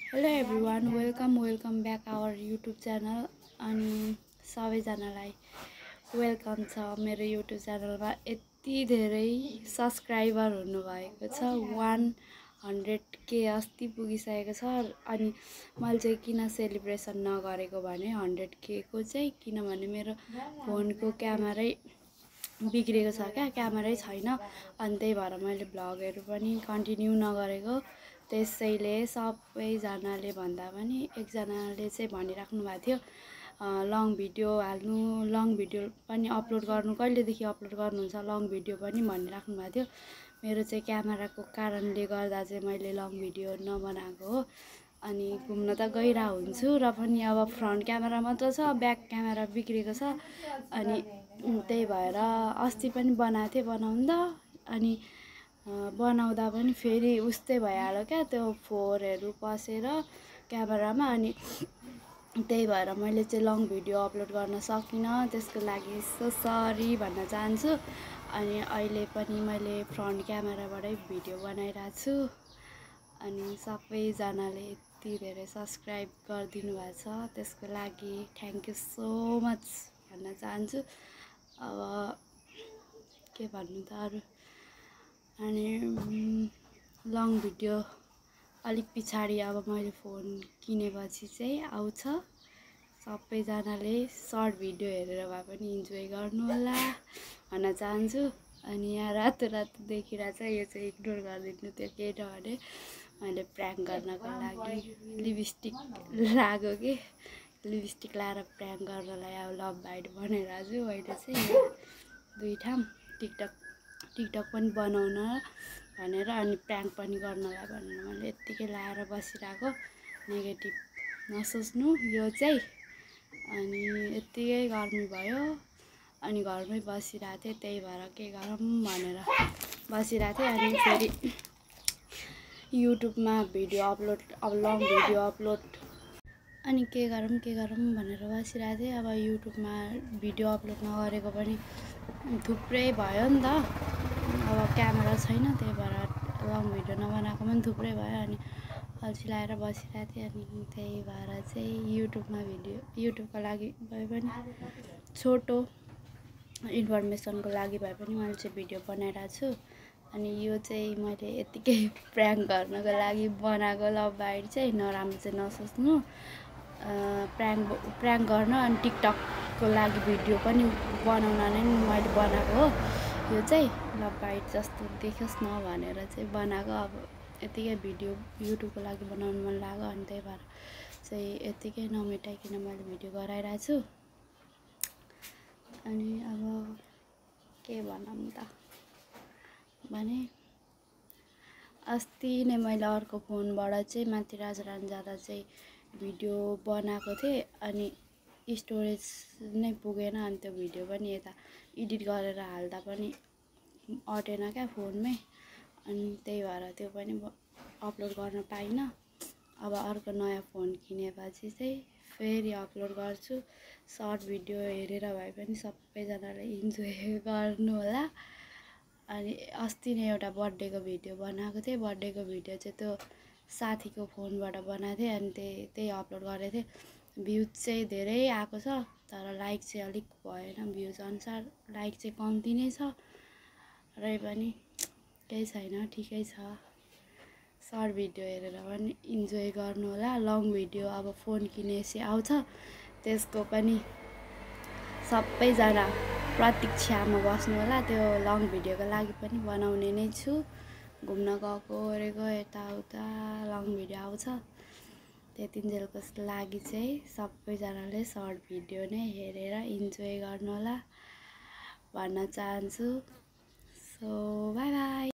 Hello everyone, welcome back our YouTube channel अनि सबैजनालाई welcome छ मेरो YouTube च्यानलमा। यति धेरै सब्स्क्राइबर हुनुभएको छ 100K अस्ति पुगिसकेको छ। अनि मैले चाहिँ किन सेलिब्रेसन नगरेको भने 100K को चाहिँ किनभने मेरो फोनको क्यामेरै बिग्रेको छ क्या, क्यामेरै छैन। अनि त्यही भएर मैले भ्लगहरू पनि कन्टिन्यू नगरेको। त्यसैले सबैजनाले भन्दा पनि एकजनाले चाहिँ भनिराख्नु भएको थियो लङ भिडियो हाल्नु, लङ भिडियो पनि अपलोड गर्नु, कहिलेदेखि अपलोड गर्नुहुन्छ लङ भिडियो पनि भनिराख्नु भएको थियो। मेरो चाहिँ क्यामेराको कारणले गर्दा चाहिँ मैले लङ भिडियो नबनाएको हो। अनि घुम्न त गइरहेको हुन्छु र पनि अब फ्रन्ट क्यामेरा मात्र छ, ब्याक क्यामेरा बिग्रेको छ। अनि त्यही भएर अस्ति पनि बनाएको थिएँ बनाउँदा, अनि बनाउँदा पनि फेरि उस्तै भइहाल्यो क्या, त्यो फोहोरहरू पसेर क्यामेरामा। अनि त्यही भएर मैले चाहिँ लङ भिडियो अपलोड गर्न सकिनँ, त्यसको लागि सो सरी भन्न चाहन्छु। अनि अहिले पनि मैले फ्रन्ट क्यामेराबाटै भिडियो बनाइरहेको छु। अनि सबैजनाले यति धेरै सब्स्क्राइब गरिदिनु भएको छ, त्यसको लागि थ्याङ्क यू सो मच भन्न चाहन्छु। अब के भन्नु त अरू। अनि लङ भिडियो अलिक पछाडि अब मैले फोन किनेपछि चाहिँ आउँछ। सबैजनाले सर्ट भिडियो हेरेर भए पनि इन्जोय गर्नु होला भन्न चाहन्छु। अनि यहाँ रातो रातो देखिरहेको छ, यो चाहिँ इग्नोर गरिदिनु। त्यो केही नभने मैले प्र्याङ्क गर्नको लागि लिपस्टिक लगाएको कि, लिपस्टिक लगाएर प्र्याङ्क गर्नलाई अब लभ बाइट बनाइरहेको छु। अहिले चाहिँ दुई ठाउँ टिकटक पनि बनाउन भनेर अनि प्र्याङ्क पनि गर्नलाई भनेर मैले यत्तिकै लगाएर बसिरहेको। नेगेटिभ नसोच्नु यो चाहिँ। अनि यत्तिकै गर्मी भयो अनि घरमै बसिरहेको थिएँ, त्यही भएर के गरौँ भनेर बसिरहेको थिएँ। अनि फेरि युट्युबमा भिडियो अपलोड, अब लङ भिडियो अपलोड, अनि के गरौँ भनेर बसिरहेको थिएँ। अब युट्युबमा भिडियो अपलोड नगरेको पनि थुप्रै भयो नि त। अब क्यामेरा छैन, त्यही भएर लङ भिडियो नबनाएको पनि थुप्रै भयो। अनि अल्छी लगाएर बसिरहेको थिएँ। अनि त्यही भएर चाहिँ युट्युबको लागि भए पनि छोटो इन्फर्मेसनको लागि भए पनि मैले चाहिँ भिडियो बनाइरहेको छु। अनि यो चाहिँ मैले यत्तिकै प्र्याङ्क गर्नको लागि बनाएको लभ बाइट चाहिँ, नराम्रो चाहिँ नसोच्नु। प्र्याङ्क गर्न अनि टिकटकको लागि भिडियो पनि बनाउन नै मैले बनाएको हो। यो चाहिँ लभ बाइट जस्तो देखोस् न भनेर चाहिँ बनाएको। अब यत्तिकै भिडियो युट्युबको लागि बनाउनु मन लाग्यो, अनि त्यही भएर चाहिँ यत्तिकै नमेटाइकन मैले भिडियो गराइरहेको छु। अनि अब के भनौँ त भने, अस्ति नै मैले अर्को फोनबाट चाहिँ माथि राजारानी जाँदा चाहिँ भिडियो बनाएको थिएँ। अनि स्टोरेज नै पुगेन, अनि त्यो भिडियो पनि यता एडिट गरेर हाल्दा पनि अटेन क्या फोनमै। अनि त्यही भएर त्यो पनि अपलोड गर्न पाइनँ। अब अर्को नयाँ फोन किनेपछि चाहिँ फेरि अपलोड गर्छु। सर्ट भिडियो हेरेर भए पनि सबैजनाले इन्जोय गर्नु होला। अनि अस्ति नै एउटा बर्थडेको भिडियो बनाएको थिएँ। बर्थडेको भिडियो चाहिँ त्यो साथीको फोनबाट बनाएको थिएँ, अनि त्यही अपलोड गरेको थिएँ। भ्युज चाहिँ धेरै आएको छ, तर लाइक चाहिँ अलिक भएन। भ्युज अनुसार लाइक चाहिँ कम्ती नै छ, रै पनि केही छैन, ठिकै छ। सर्ट भिडियो हेरेर पनि इन्जोय गर्नु होला। लङ भिडियो अब फोन किनेपछि आउँछ, त्यसको पनि सबैजना प्रतीक्षामा बस्नु होला। त्यो लङ भिडियोको लागि पनि बनाउने नै छु। घुम्न गएको ओरेको यताउता लङ भिडियो आउँछ। त्यतिन्जेलको लागि चाहिँ सबैजनाले सर्ट भिडियो नै हेरेर इन्जोय गर्नु होला भन्न चाहन्छु। So by by.